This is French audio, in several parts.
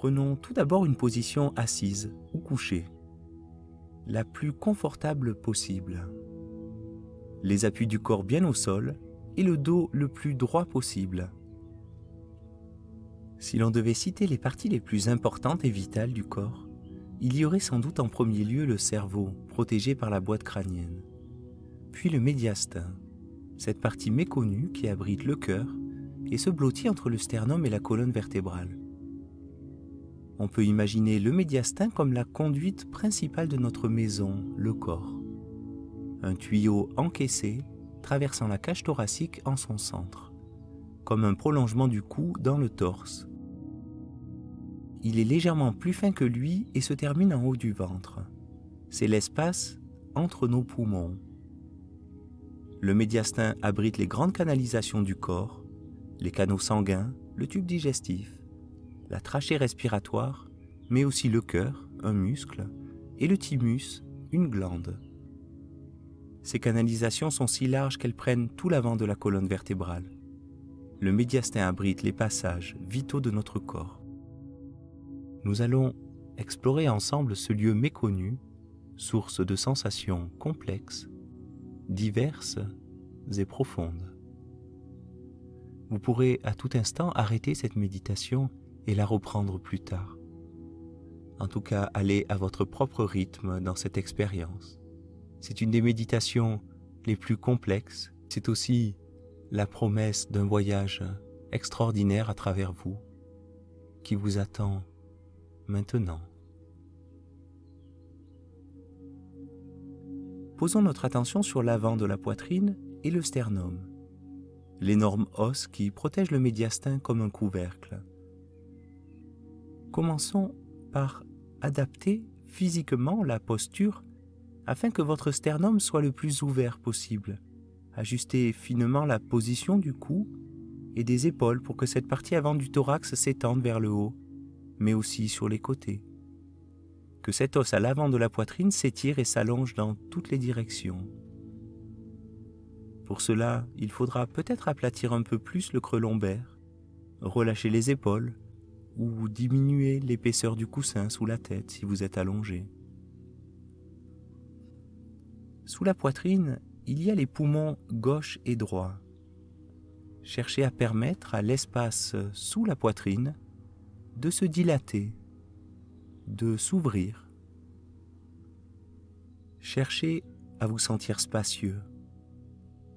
Prenons tout d'abord une position assise ou couchée, la plus confortable possible. Les appuis du corps bien au sol et le dos le plus droit possible. Si l'on devait citer les parties les plus importantes et vitales du corps, il y aurait sans doute en premier lieu le cerveau, protégé par la boîte crânienne, puis le médiastin, cette partie méconnue qui abrite le cœur et se blottit entre le sternum et la colonne vertébrale. On peut imaginer le médiastin comme la conduite principale de notre maison, le corps. Un tuyau encaissé traversant la cage thoracique en son centre, comme un prolongement du cou dans le torse. Il est légèrement plus fin que lui et se termine en haut du ventre. C'est l'espace entre nos poumons. Le médiastin abrite les grandes canalisations du corps, les canaux sanguins, le tube digestif, la trachée respiratoire, mais aussi le cœur, un muscle, et le thymus, une glande. Ces canalisations sont si larges qu'elles prennent tout l'avant de la colonne vertébrale. Le médiastin abrite les passages vitaux de notre corps. Nous allons explorer ensemble ce lieu méconnu, source de sensations complexes, diverses et profondes. Vous pourrez à tout instant arrêter cette méditation et la reprendre plus tard. En tout cas, allez à votre propre rythme dans cette expérience. C'est une des méditations les plus complexes. C'est aussi la promesse d'un voyage extraordinaire à travers vous, qui vous attend maintenant. Posons notre attention sur l'avant de la poitrine et le sternum, l'énorme os qui protège le médiastin comme un couvercle. Commençons par adapter physiquement la posture afin que votre sternum soit le plus ouvert possible. Ajustez finement la position du cou et des épaules pour que cette partie avant du thorax s'étende vers le haut, mais aussi sur les côtés. Que cet os à l'avant de la poitrine s'étire et s'allonge dans toutes les directions. Pour cela, il faudra peut-être aplatir un peu plus le creux lombaire, relâcher les épaules ou diminuer l'épaisseur du coussin sous la tête si vous êtes allongé. Sous la poitrine, il y a les poumons gauche et droit. Cherchez à permettre à l'espace sous la poitrine de se dilater, de s'ouvrir. Cherchez à vous sentir spacieux.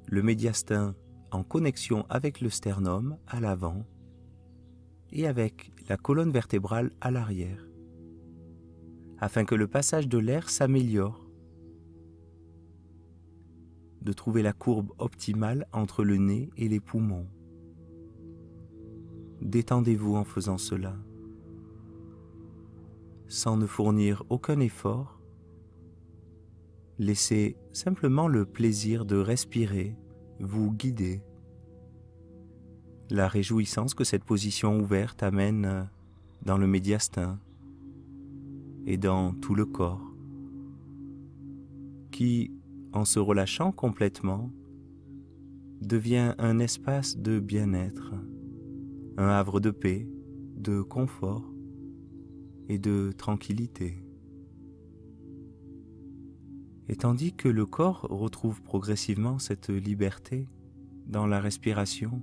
Le médiastin en connexion avec le sternum à l'avant et avec la colonne vertébrale à l'arrière, afin que le passage de l'air s'améliore, de trouver la courbe optimale entre le nez et les poumons. Détendez-vous en faisant cela, sans ne fournir aucun effort. Laissez simplement le plaisir de respirer vous guider. La réjouissance que cette position ouverte amène dans le médiastin et dans tout le corps, qui, en se relâchant complètement, devient un espace de bien-être, un havre de paix, de confort et de tranquillité. Et tandis que le corps retrouve progressivement cette liberté dans la respiration,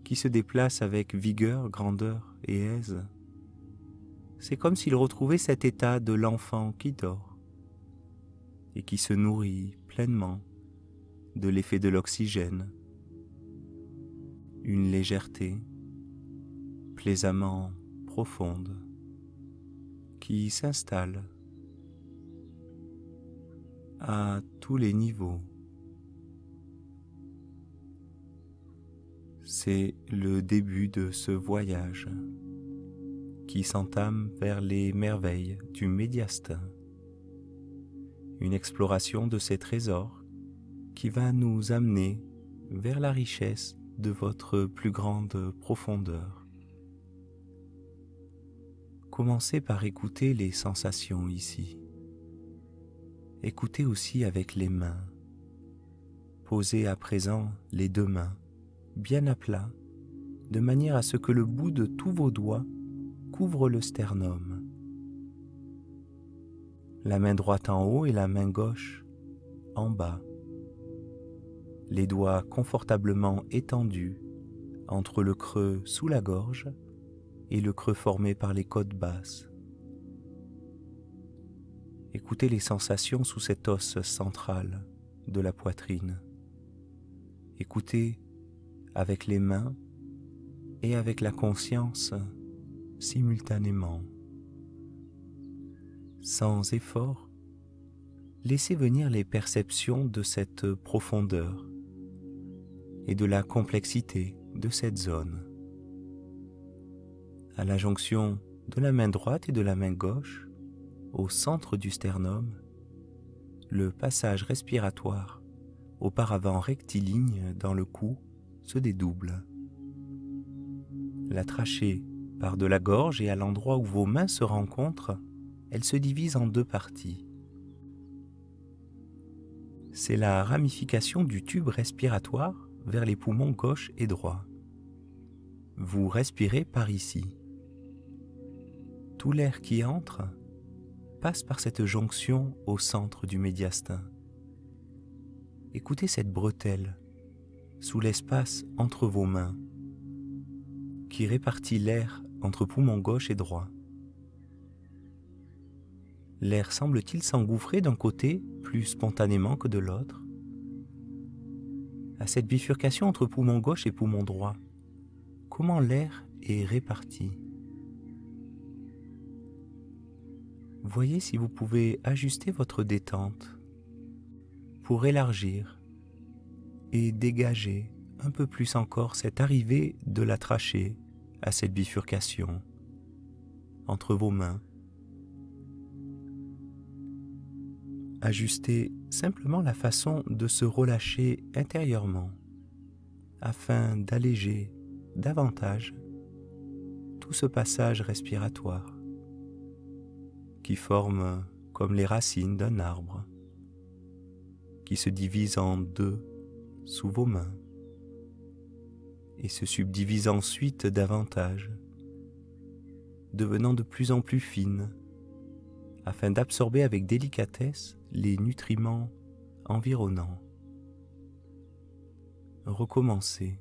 qui se déplace avec vigueur, grandeur et aise, c'est comme s'il retrouvait cet état de l'enfant qui dort et qui se nourrit pleinement de l'effet de l'oxygène, une légèreté plaisamment profonde qui s'installe à tous les niveaux. C'est le début de ce voyage qui s'entame vers les merveilles du médiastin, une exploration de ces trésors qui va nous amener vers la richesse de votre plus grande profondeur. Commencez par écouter les sensations ici. Écoutez aussi avec les mains. Posez à présent les deux mains bien à plat, de manière à ce que le bout de tous vos doigts couvre le sternum. La main droite en haut et la main gauche en bas. Les doigts confortablement étendus entre le creux sous la gorge et le creux formé par les côtes basses. Écoutez les sensations sous cet os central de la poitrine. Écoutez avec les mains et avec la conscience simultanément. Sans effort, laissez venir les perceptions de cette profondeur et de la complexité de cette zone. À la jonction de la main droite et de la main gauche, au centre du sternum, le passage respiratoire, auparavant rectiligne dans le cou, se dédouble. La trachée part de la gorge et à l'endroit où vos mains se rencontrent, elle se divise en deux parties. C'est la ramification du tube respiratoire vers les poumons gauche et droit. Vous respirez par ici. Tout l'air qui entre passe par cette jonction au centre du médiastin. Écoutez cette bretelle sous l'espace entre vos mains qui répartit l'air entre poumons gauche et droit. L'air semble-t-il s'engouffrer d'un côté plus spontanément que de l'autre? À cette bifurcation entre poumon gauche et poumon droit, comment l'air est réparti? Voyez si vous pouvez ajuster votre détente pour élargir et dégager un peu plus encore cette arrivée de la trachée à cette bifurcation entre vos mains. Ajustez simplement la façon de se relâcher intérieurement afin d'alléger davantage tout ce passage respiratoire qui forme comme les racines d'un arbre qui se divise en deux sous vos mains et se subdivise ensuite davantage, devenant de plus en plus fine afin d'absorber avec délicatesse les nutriments environnants. Recommencez,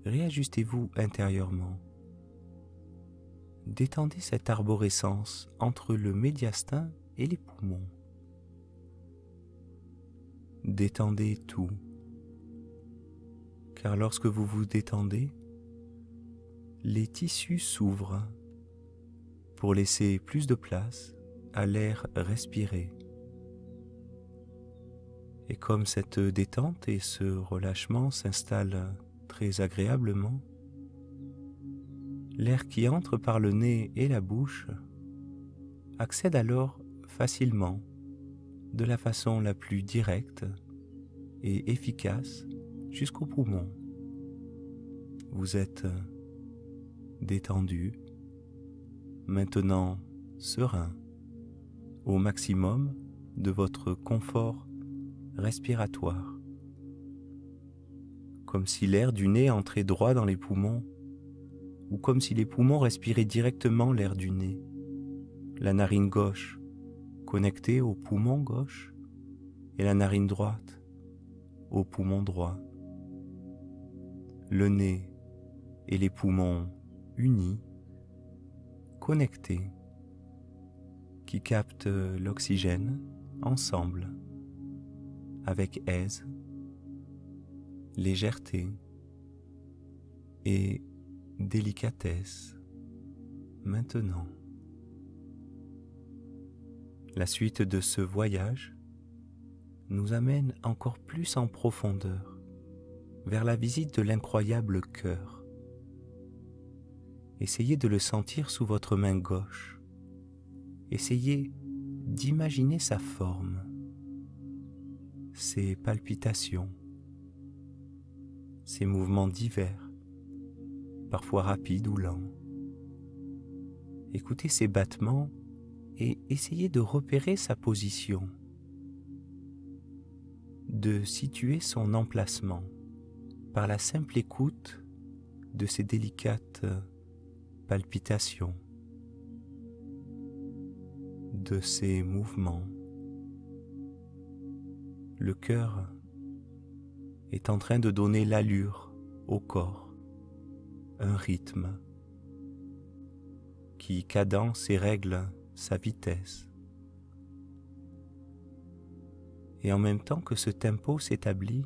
réajustez-vous intérieurement. Détendez cette arborescence entre le médiastin et les poumons. Détendez tout, car lorsque vous vous détendez, les tissus s'ouvrent pour laisser plus de place à l'air respiré. Et comme cette détente et ce relâchement s'installent très agréablement, l'air qui entre par le nez et la bouche accède alors facilement, de la façon la plus directe et efficace, jusqu'aux poumons. Vous êtes détendu, maintenant serein, au maximum de votre confort respiratoire, comme si l'air du nez entrait droit dans les poumons, ou comme si les poumons respiraient directement l'air du nez, la narine gauche connectée au poumon gauche et la narine droite au poumon droit, le nez et les poumons unis, connectés, qui captent l'oxygène ensemble, avec aise, légèreté et délicatesse. Maintenant, la suite de ce voyage nous amène encore plus en profondeur vers la visite de l'incroyable cœur. Essayez de le sentir sous votre main gauche. Essayez d'imaginer sa forme, ses palpitations, ses mouvements divers, parfois rapides ou lents. Écoutez ses battements et essayez de repérer sa position, de situer son emplacement par la simple écoute de ses délicates palpitations. de ces mouvements. Le cœur est en train de donner l'allure au corps, un rythme qui cadence et règle sa vitesse. Et en même temps que ce tempo s'établit,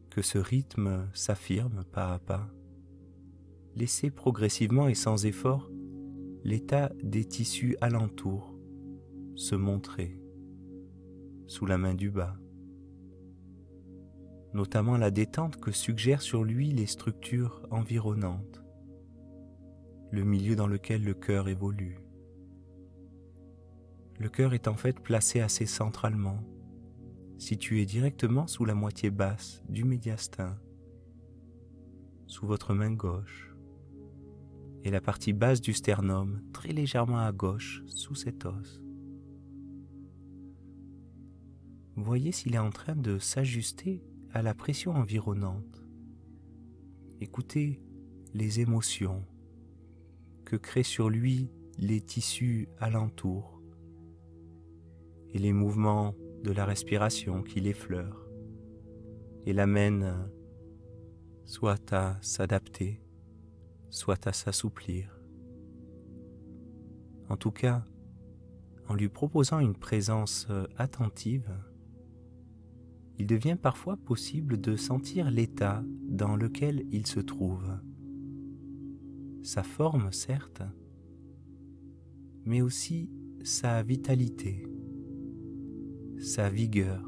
que ce rythme s'affirme pas à pas, laissez progressivement et sans effort l'état des tissus alentours se montrer sous la main du bas, notamment la détente que suggèrent sur lui les structures environnantes, le milieu dans lequel le cœur évolue. Le cœur est en fait placé assez centralement, situé directement sous la moitié basse du médiastin, sous votre main gauche, et la partie basse du sternum très légèrement à gauche sous cet os. Voyez s'il est en train de s'ajuster à la pression environnante. Écoutez les émotions que créent sur lui les tissus alentours et les mouvements de la respiration qui l'effleure et l'amène soit à s'adapter, soit à s'assouplir. En tout cas, en lui proposant une présence attentive, il devient parfois possible de sentir l'état dans lequel il se trouve. Sa forme, certes, mais aussi sa vitalité, sa vigueur,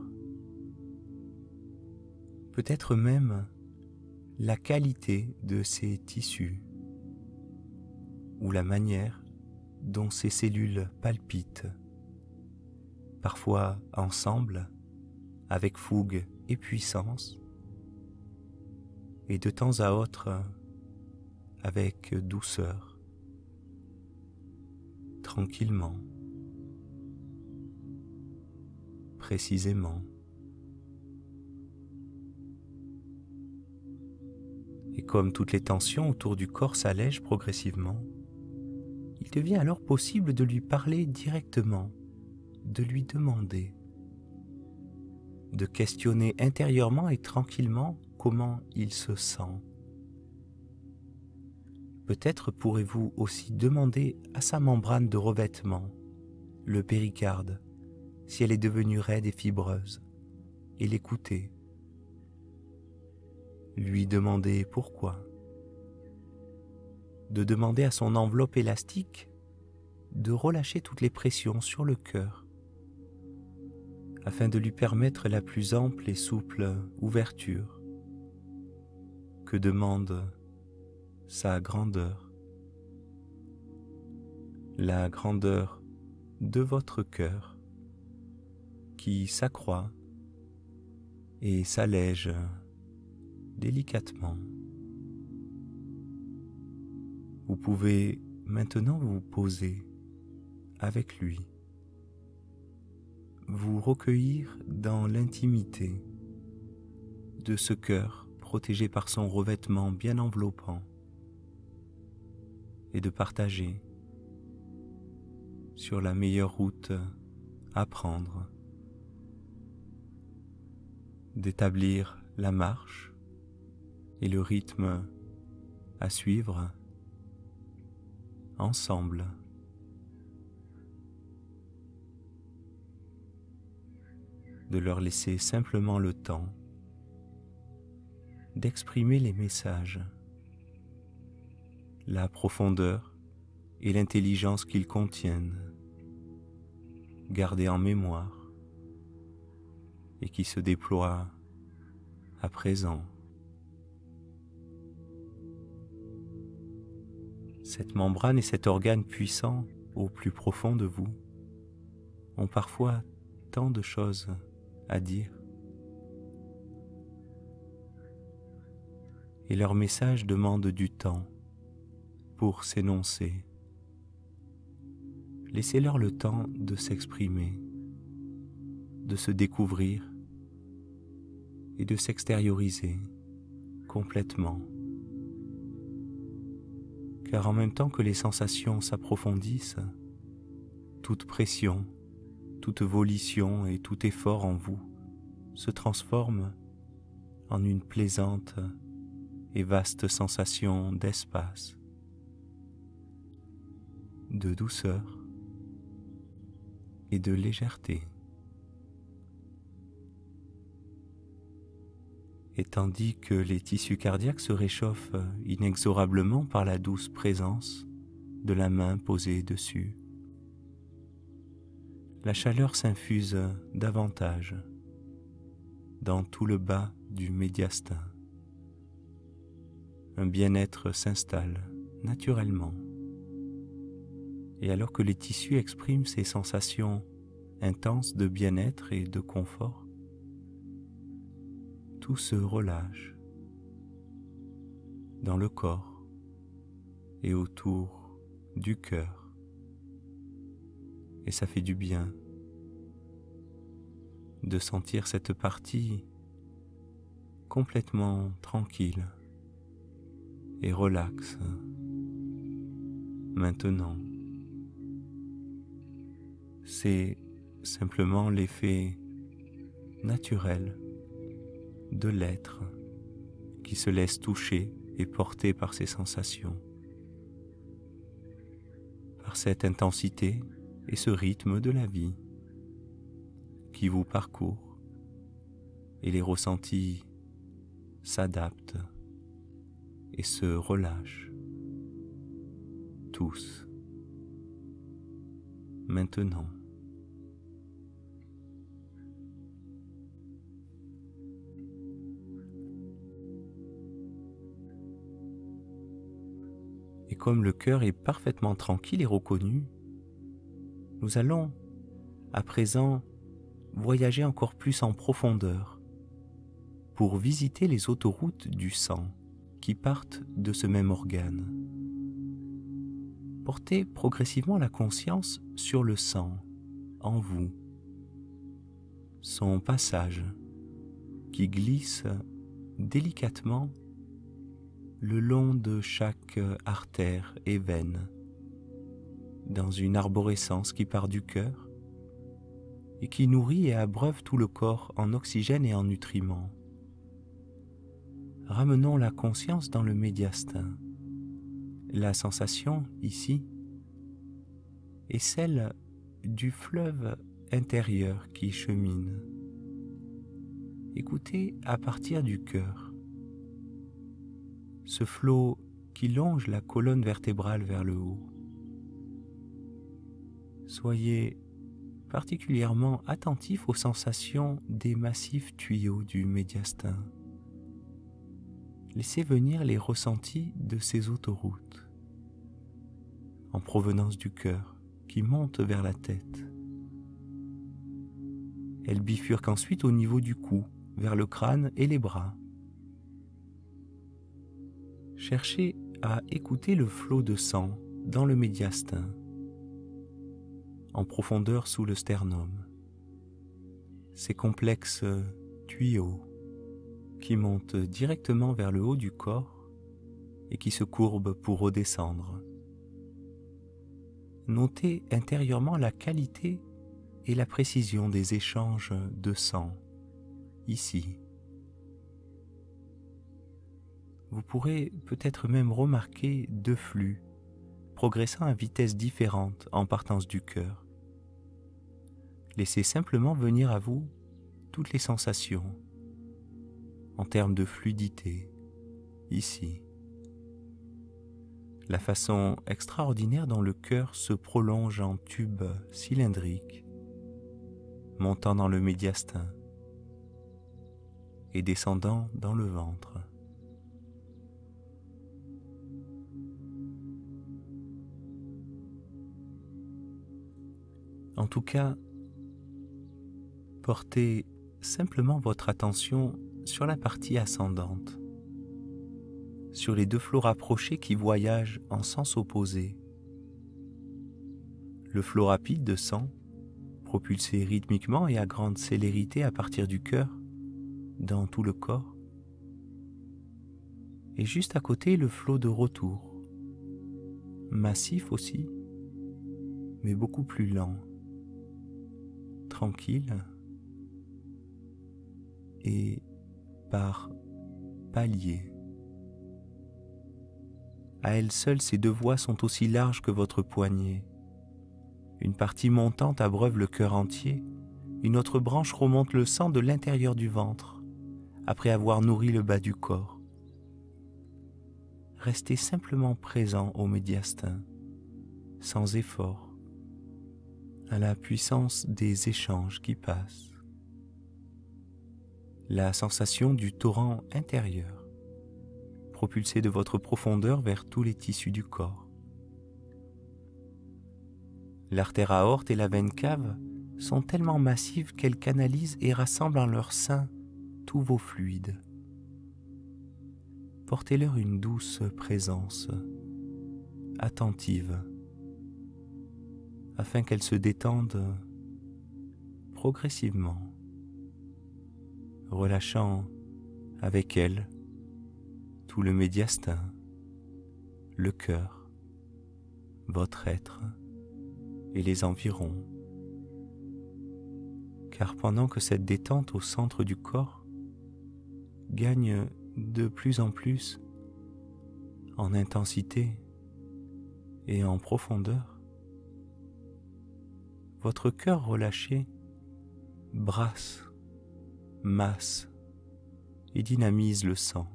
peut-être même la qualité de ses tissus ou la manière dont ses cellules palpitent, parfois ensemble, avec fougue et puissance, et de temps à autre avec douceur, tranquillement, précisément. Et comme toutes les tensions autour du corps s'allègent progressivement, il devient alors possible de lui parler directement, de lui demander, de questionner intérieurement et tranquillement comment il se sent. Peut-être pourrez-vous aussi demander à sa membrane de revêtement, le péricarde, si elle est devenue raide et fibreuse, et l'écouter. Lui demander pourquoi. De demander à son enveloppe élastique de relâcher toutes les pressions sur le cœur, afin de lui permettre la plus ample et souple ouverture que demande sa grandeur, la grandeur de votre cœur qui s'accroît et s'allège délicatement. Vous pouvez maintenant vous poser avec lui, vous recueillir dans l'intimité de ce cœur protégé par son revêtement bien enveloppant et de partager sur la meilleure route à prendre, d'établir la marche et le rythme à suivre ensemble. De leur laisser simplement le temps d'exprimer les messages, la profondeur et l'intelligence qu'ils contiennent, gardés en mémoire et qui se déploient à présent. Cette membrane et cet organe puissant au plus profond de vous ont parfois tant de choses à dire. Et leur message demande du temps pour s'énoncer. Laissez-leur le temps de s'exprimer, de se découvrir et de s'extérioriser complètement. Car en même temps que les sensations s'approfondissent, toute pression, toute volition et tout effort en vous se transforme en une plaisante et vaste sensation d'espace, de douceur et de légèreté. Et tandis que les tissus cardiaques se réchauffent inexorablement par la douce présence de la main posée dessus, la chaleur s'infuse davantage dans tout le bas du médiastin. Un bien-être s'installe naturellement. Et alors que les tissus expriment ces sensations intenses de bien-être et de confort, tout se relâche dans le corps et autour du cœur. Et ça fait du bien de sentir cette partie complètement tranquille et relaxe maintenant. C'est simplement l'effet naturel de l'être qui se laisse toucher et porter par ces sensations, par cette intensité et ce rythme de la vie qui vous parcourt, et les ressentis s'adaptent et se relâchent tous maintenant. Et comme le cœur est parfaitement tranquille et reconnu, nous allons à présent voyager encore plus en profondeur pour visiter les autoroutes du sang qui partent de ce même organe. Portez progressivement la conscience sur le sang en vous, son passage qui glisse délicatement le long de chaque artère et veine, dans une arborescence qui part du cœur et qui nourrit et abreuve tout le corps en oxygène et en nutriments. Ramenons la conscience dans le médiastin. La sensation ici est celle du fleuve intérieur qui chemine. Écoutez à partir du cœur ce flot qui longe la colonne vertébrale vers le haut. Soyez particulièrement attentif aux sensations des massifs tuyaux du médiastin. Laissez venir les ressentis de ces autoroutes en provenance du cœur qui monte vers la tête. Elles bifurquent ensuite au niveau du cou, vers le crâne et les bras. Cherchez à écouter le flot de sang dans le médiastin, en profondeur sous le sternum. Ces complexes tuyaux qui montent directement vers le haut du corps et qui se courbent pour redescendre. Notez intérieurement la qualité et la précision des échanges de sang ici. Vous pourrez peut-être même remarquer deux flux progressant à vitesse différente en partance du cœur. Laissez simplement venir à vous toutes les sensations en termes de fluidité ici. La façon extraordinaire dont le cœur se prolonge en tube cylindrique, montant dans le médiastin et descendant dans le ventre. En tout cas, portez simplement votre attention sur la partie ascendante, sur les deux flots rapprochés qui voyagent en sens opposé. Le flot rapide de sang, propulsé rythmiquement et à grande célérité à partir du cœur, dans tout le corps, et juste à côté le flot de retour, massif aussi, mais beaucoup plus lent, tranquille et par paliers. À elles seules, ces deux voies sont aussi larges que votre poignet. Une partie montante abreuve le cœur entier, une autre branche remonte le sang de l'intérieur du ventre, après avoir nourri le bas du corps. Restez simplement présent au médiastin, sans effort, à la puissance des échanges qui passent. La sensation du torrent intérieur, propulsé de votre profondeur vers tous les tissus du corps. L'artère aorte et la veine cave sont tellement massives qu'elles canalisent et rassemblent en leur sein tous vos fluides. Portez-leur une douce présence, attentive, afin qu'elles se détendent progressivement, relâchant avec elles tout le médiastin, le cœur, votre être et les environs. Car pendant que cette détente au centre du corps gagne de plus en plus en intensité et en profondeur, votre cœur relâché brasse, masse et dynamise le sang,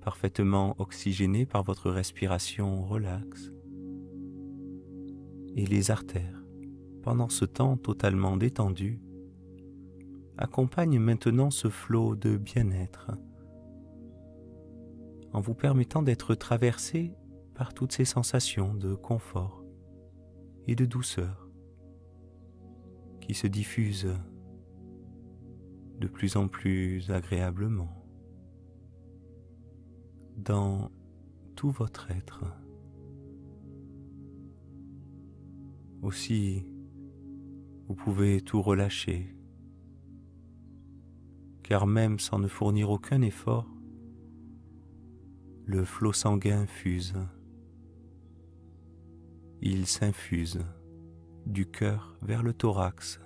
parfaitement oxygéné par votre respiration relaxe, et les artères, pendant ce temps totalement détendues, accompagnent maintenant ce flot de bien-être, en vous permettant d'être traversé par toutes ces sensations de confort et de douceur qui se diffusent de plus en plus agréablement dans tout votre être. Aussi, vous pouvez tout relâcher, car même sans ne fournir aucun effort, le flot sanguin fuse. Il s'infuse du cœur vers le thorax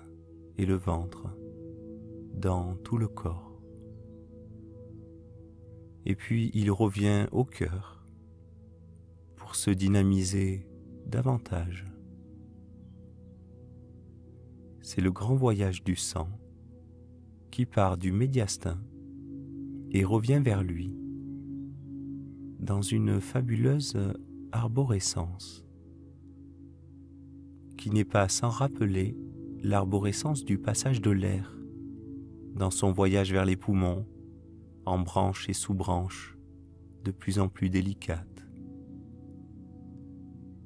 et le ventre, dans tout le corps. Et puis il revient au cœur pour se dynamiser davantage. C'est le grand voyage du sang qui part du médiastin et revient vers lui dans une fabuleuse arborescence qui n'est pas sans rappeler l'arborescence du passage de l'air dans son voyage vers les poumons, en branches et sous-branches de plus en plus délicates,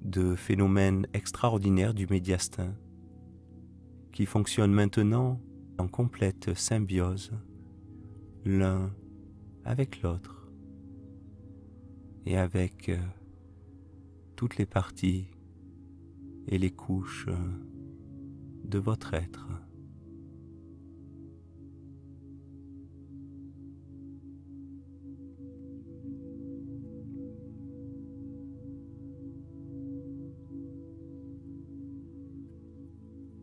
de phénomènes extraordinaires du médiastin qui fonctionnent maintenant en complète symbiose l'un avec l'autre et avec toutes les parties et les couches de votre être.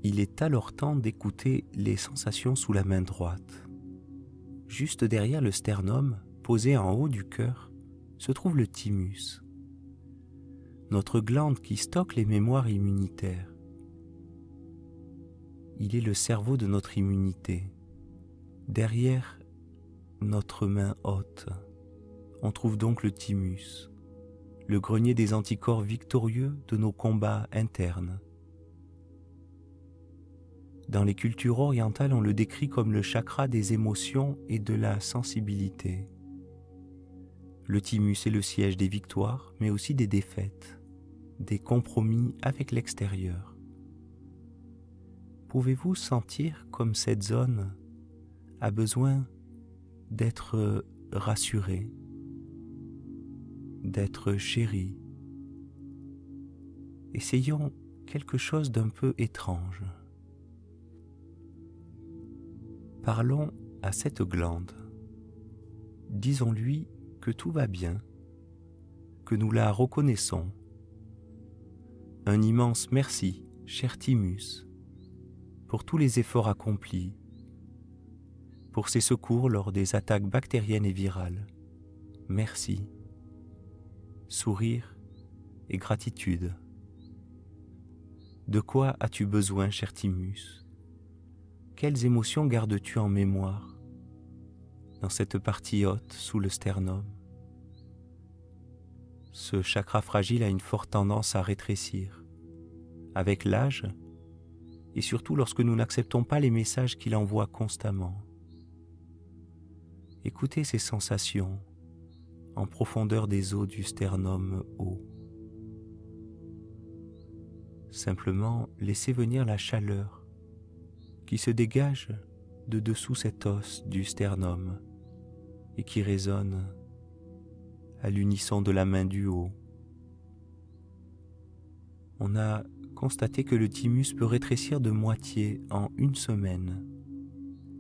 Il est alors temps d'écouter les sensations sous la main droite. Juste derrière le sternum, posé en haut du cœur, se trouve le thymus, notre glande qui stocke les mémoires immunitaires. Il est le cerveau de notre immunité. Derrière notre main haute, on trouve donc le thymus, le grenier des anticorps victorieux de nos combats internes. Dans les cultures orientales, on le décrit comme le chakra des émotions et de la sensibilité. Le thymus est le siège des victoires, mais aussi des défaites, des compromis avec l'extérieur. Pouvez-vous sentir comme cette zone a besoin d'être rassurée, d'être chérie? Essayons quelque chose d'un peu étrange. Parlons à cette glande. Disons-lui que tout va bien, que nous la reconnaissons, un immense merci, cher Thymus, pour tous les efforts accomplis, pour ces secours lors des attaques bactériennes et virales. Merci. Sourire et gratitude. De quoi as-tu besoin, cher Thymus? Quelles émotions gardes-tu en mémoire dans cette partie haute sous le sternum? Ce chakra fragile a une forte tendance à rétrécir avec l'âge et surtout lorsque nous n'acceptons pas les messages qu'il envoie constamment. Écoutez ces sensations en profondeur des os du sternum haut. Simplement laissez venir la chaleur qui se dégage de dessous cet os du sternum et qui résonne à l'unisson de la main du haut. On a constaté que le thymus peut rétrécir de moitié en une semaine.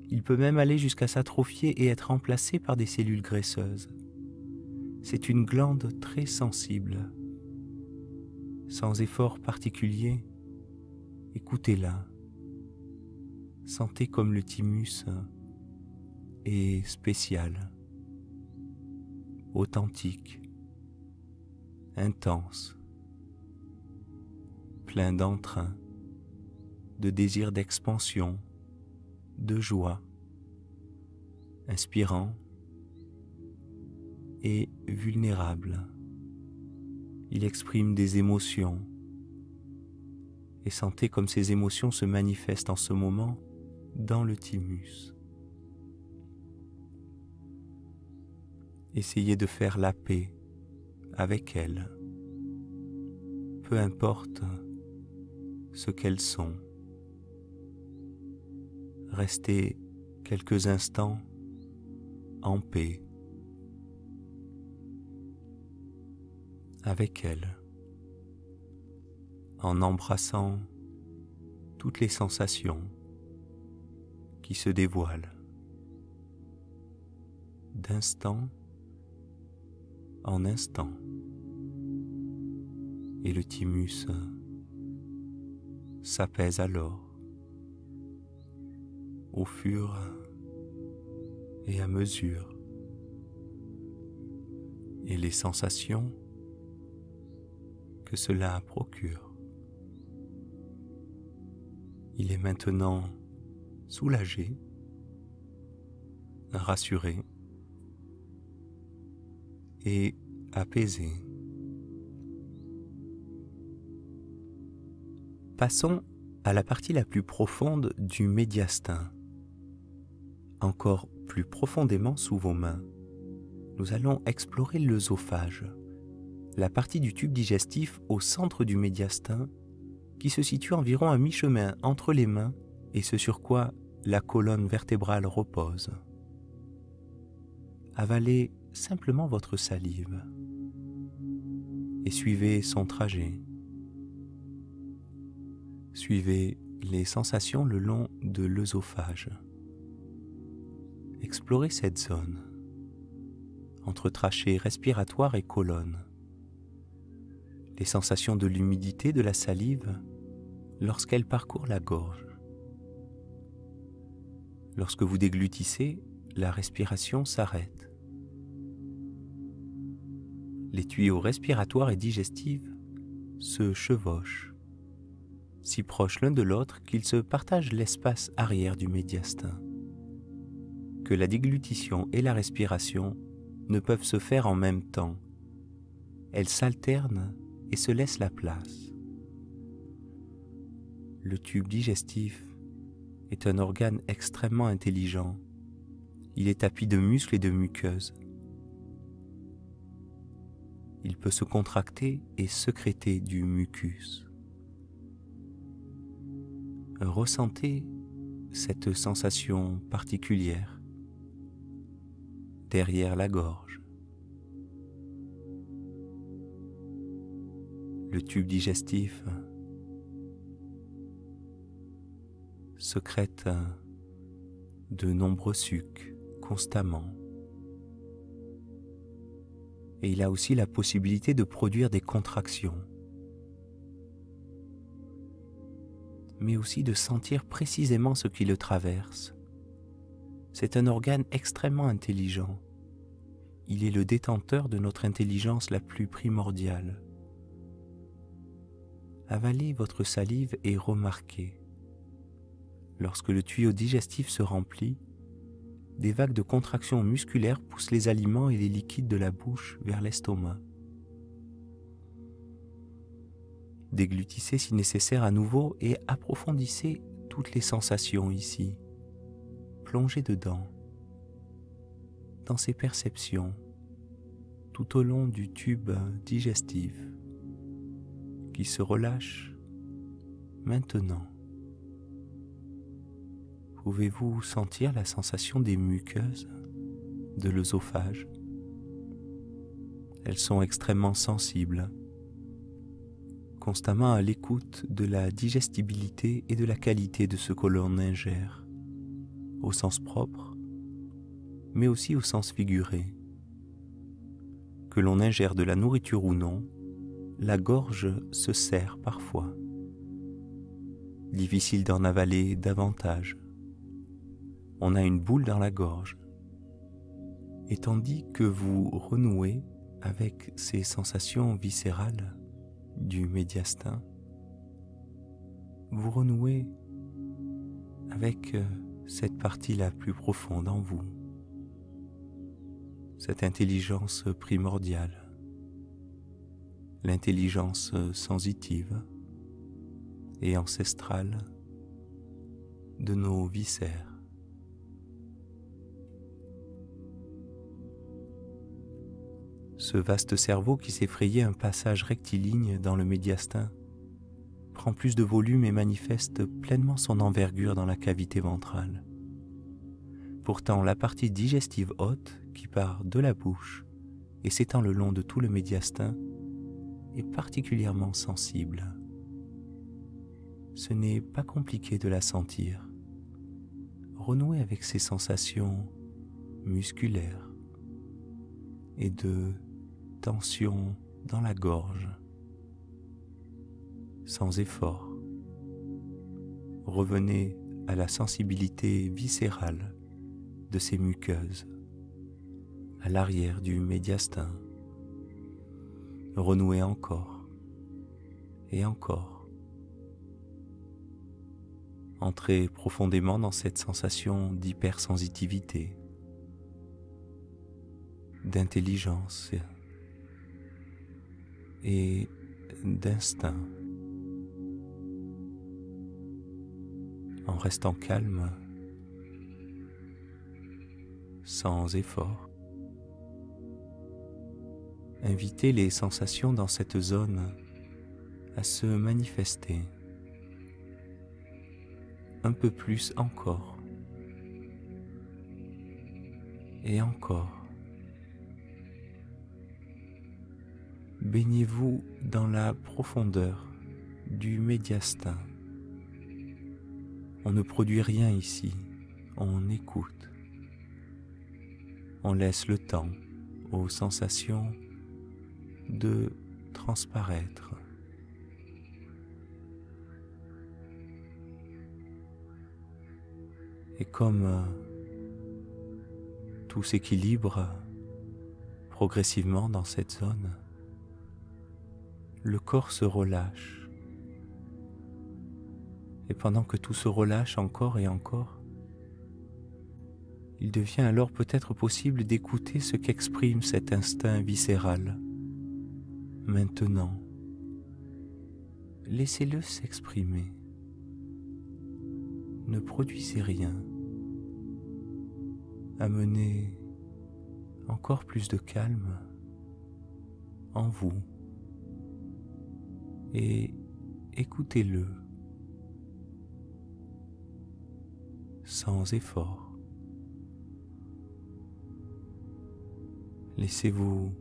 Il peut même aller jusqu'à s'atrophier et être remplacé par des cellules graisseuses. C'est une glande très sensible. Sans effort particulier, écoutez-la. Sentez comme le thymus est spécial, authentique, intense, plein d'entrain, de désir d'expansion, de joie, inspirant et vulnérable. Il exprime des émotions et sentez comme ces émotions se manifestent en ce moment dans le thymus. Essayez de faire la paix avec elles, peu importe ce qu'elles sont. Restez quelques instants en paix avec elles, en embrassant toutes les sensations qui se dévoilent d'instant en instant. Et le thymus s'apaise alors au fur et à mesure. Et les sensations que cela procure. Il est maintenant soulagé, rassuré et apaisé. Passons à la partie la plus profonde du médiastin. Encore plus profondément sous vos mains, nous allons explorer l'œsophage, la partie du tube digestif au centre du médiastin qui se situe environ à mi-chemin entre les mains et ce sur quoi la colonne vertébrale repose. Avalez simplement votre salive et suivez son trajet. Suivez les sensations le long de l'œsophage. Explorez cette zone entre trachée respiratoire et colonne. Les sensations de l'humidité de la salive lorsqu'elle parcourt la gorge. Lorsque vous déglutissez, la respiration s'arrête. Les tuyaux respiratoires et digestifs se chevauchent, si proches l'un de l'autre qu'ils se partagent l'espace arrière du médiastin. Que la déglutition et la respiration ne peuvent se faire en même temps. Elles s'alternent et se laissent la place. Le tube digestif est un organe extrêmement intelligent. Il est tapis de muscles et de muqueuses. Il peut se contracter et sécréter du mucus. Ressentez cette sensation particulière derrière la gorge. Le tube digestif sécrète de nombreux sucs constamment. Et il a aussi la possibilité de produire des contractions. mais aussi de sentir précisément ce qui le traverse. C'est un organe extrêmement intelligent. Il est le détenteur de notre intelligence la plus primordiale. Avalez votre salive et remarquez. Lorsque le tuyau digestif se remplit, des vagues de contraction musculaires poussent les aliments et les liquides de la bouche vers l'estomac. Déglutissez si nécessaire à nouveau et approfondissez toutes les sensations ici. Plongez dedans, dans ces perceptions, tout au long du tube digestif qui se relâche maintenant. Pouvez-vous sentir la sensation des muqueuses de l'œsophage? Elles sont extrêmement sensibles, constamment à l'écoute de la digestibilité et de la qualité de ce que l'on ingère, au sens propre, mais aussi au sens figuré. Que l'on ingère de la nourriture ou non, la gorge se serre parfois. Difficile d'en avaler davantage. On a une boule dans la gorge. Et tandis que vous renouez avec ces sensations viscérales du médiastin, vous renouez avec cette partie la plus profonde en vous, cette intelligence primordiale, l'intelligence sensitive et ancestrale de nos viscères. Ce vaste cerveau qui s'effrayait un passage rectiligne dans le médiastin prend plus de volume et manifeste pleinement son envergure dans la cavité ventrale. Pourtant, la partie digestive haute, qui part de la bouche et s'étend le long de tout le médiastin, est particulièrement sensible. Ce n'est pas compliqué de la sentir. Renouez avec ces sensations musculaires et de tension dans la gorge, sans effort. Revenez à la sensibilité viscérale de ces muqueuses, à l'arrière du médiastin. Renouez encore et encore. Entrez profondément dans cette sensation d'hypersensitivité, d'intelligence et d'instinct, en restant calme, sans effort. Invitez les sensations dans cette zone à se manifester un peu plus encore et encore. Baignez-vous dans la profondeur du médiastin. On ne produit rien ici, on écoute. On laisse le temps aux sensations de transparaître. Et comme tout s'équilibre progressivement dans cette zone, le corps se relâche. Et pendant que tout se relâche encore et encore, il devient alors peut-être possible d'écouter ce qu'exprime cet instinct viscéral. Maintenant, laissez-le s'exprimer. Ne produisez rien. Amenez encore plus de calme en vous et écoutez-le sans effort. Laissez-vous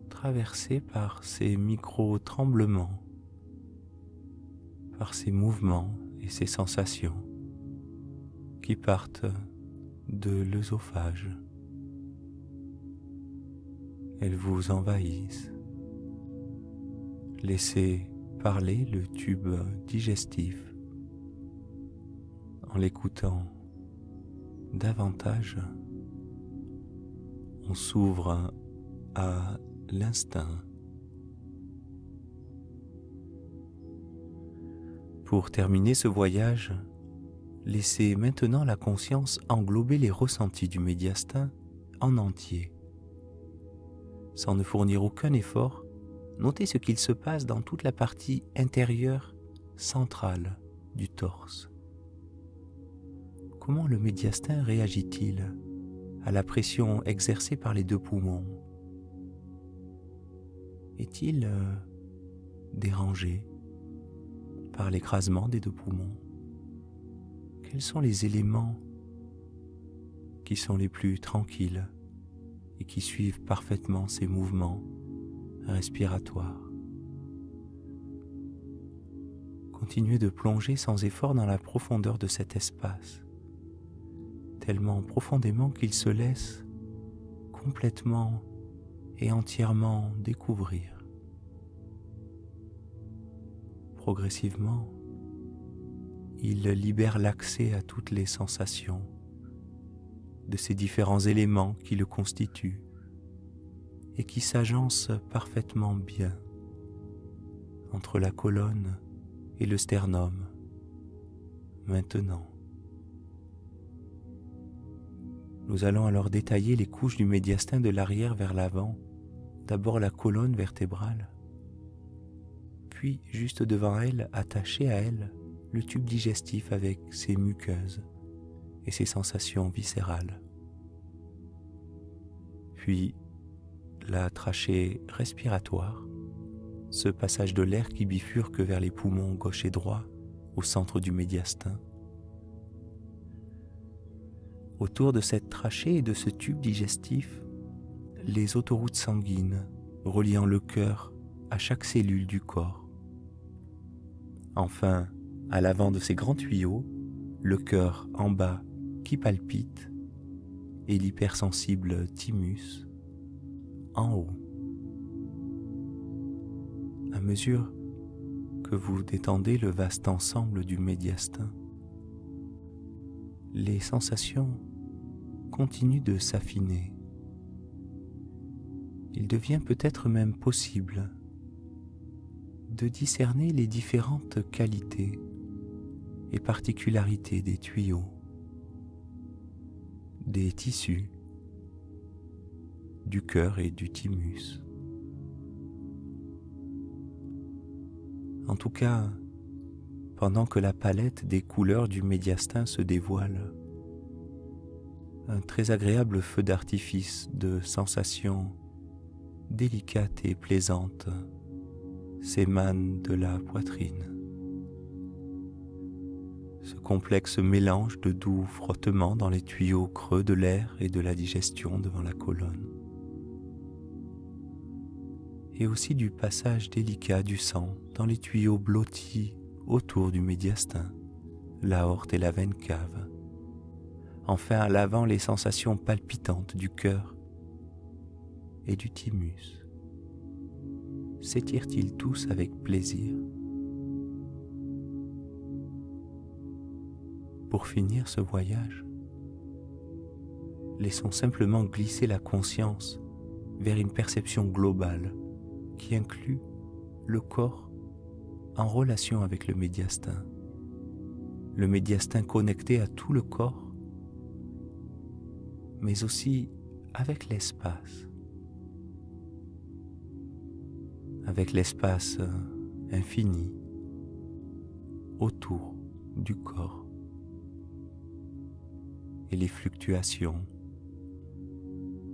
traverser par ces micro-tremblements, par ces mouvements et ces sensations qui partent de l'œsophage. Elles vous envahissent. Laissez parler le tube digestif En l'écoutant davantage, on s'ouvre à l'instinct. Pour terminer ce voyage, laissez maintenant la conscience englober les ressentis du médiastin en entier. Sans ne fournir aucun effort, notez ce qu'il se passe dans toute la partie intérieure centrale du torse. Comment le médiastin réagit-il à la pression exercée par les deux poumons? Est-il dérangé par l'écrasement des deux poumons? Quels sont les éléments qui sont les plus tranquilles et qui suivent parfaitement ces mouvements respiratoires? Continuez de plonger sans effort dans la profondeur de cet espace, tellement profondément qu'il se laisse complètement et entièrement découvrir. Progressivement, il libère l'accès à toutes les sensations de ces différents éléments qui le constituent et qui s'agencent parfaitement bien entre la colonne et le sternum. Maintenant, nous allons alors détailler les couches du médiastin de l'arrière vers l'avant, d'abord la colonne vertébrale, puis juste devant elle, attaché à elle, le tube digestif avec ses muqueuses et ses sensations viscérales. Puis la trachée respiratoire, ce passage de l'air qui bifurque vers les poumons gauche et droit au centre du médiastin. Autour de cette trachée et de ce tube digestif, les autoroutes sanguines reliant le cœur à chaque cellule du corps. Enfin, à l'avant de ces grands tuyaux, le cœur en bas qui palpite et l'hypersensible thymus en haut. À mesure que vous détendez le vaste ensemble du médiastin, les sensations continuent de s'affiner. Il devient peut-être même possible de discerner les différentes qualités et particularités des tuyaux, des tissus, du cœur et du thymus. En tout cas, pendant que la palette des couleurs du médiastin se dévoile, un très agréable feu d'artifice de sensations délicates et plaisantes s'émane de la poitrine. Ce complexe mélange de doux frottements dans les tuyaux creux de l'air et de la digestion devant la colonne, et aussi du passage délicat du sang dans les tuyaux blottis autour du médiastin, l'aorte et la veine cave. Enfin, à l'avant, les sensations palpitantes du cœur et du thymus. S'étirent-ils tous avec plaisir? Pour finir ce voyage, laissons simplement glisser la conscience vers une perception globale qui inclut le corps en relation avec le médiastin connecté à tout le corps, mais aussi avec l'espace infini autour du corps et les fluctuations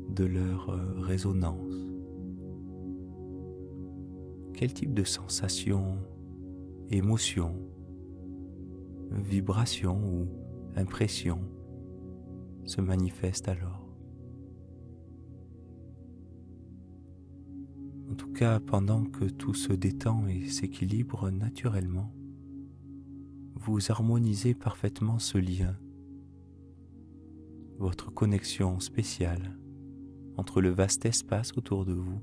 de leur résonance. Quel type de sensation, émotion, vibration ou impression se manifeste alors? En tout cas, pendant que tout se détend et s'équilibre naturellement, vous harmonisez parfaitement ce lien, votre connexion spéciale entre le vaste espace autour de vous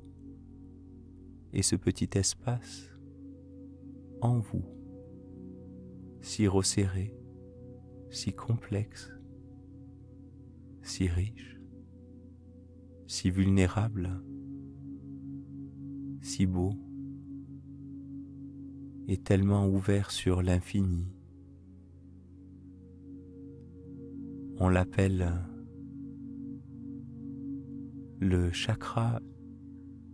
et ce petit espace en vous, si resserré si complexe, si riche, si vulnérable, si beau et tellement ouvert sur l'infini. On l'appelle le chakra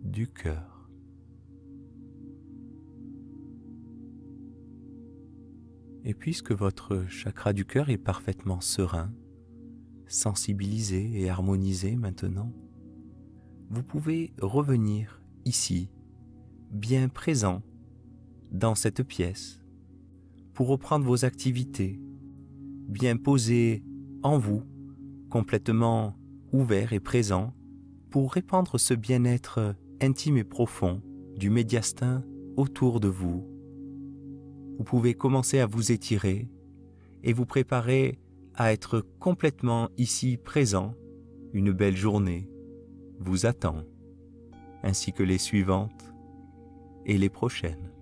du cœur. Et puisque votre chakra du cœur est parfaitement serein, sensibilisé et harmonisé maintenant, vous pouvez revenir ici, bien présent dans cette pièce, pour reprendre vos activités, bien posé en vous, complètement ouvert et présent, pour répandre ce bien-être intime et profond du médiastin autour de vous. Vous pouvez commencer à vous étirer et vous préparer à être complètement ici présent. Une belle journée vous attend, ainsi que les suivantes et les prochaines.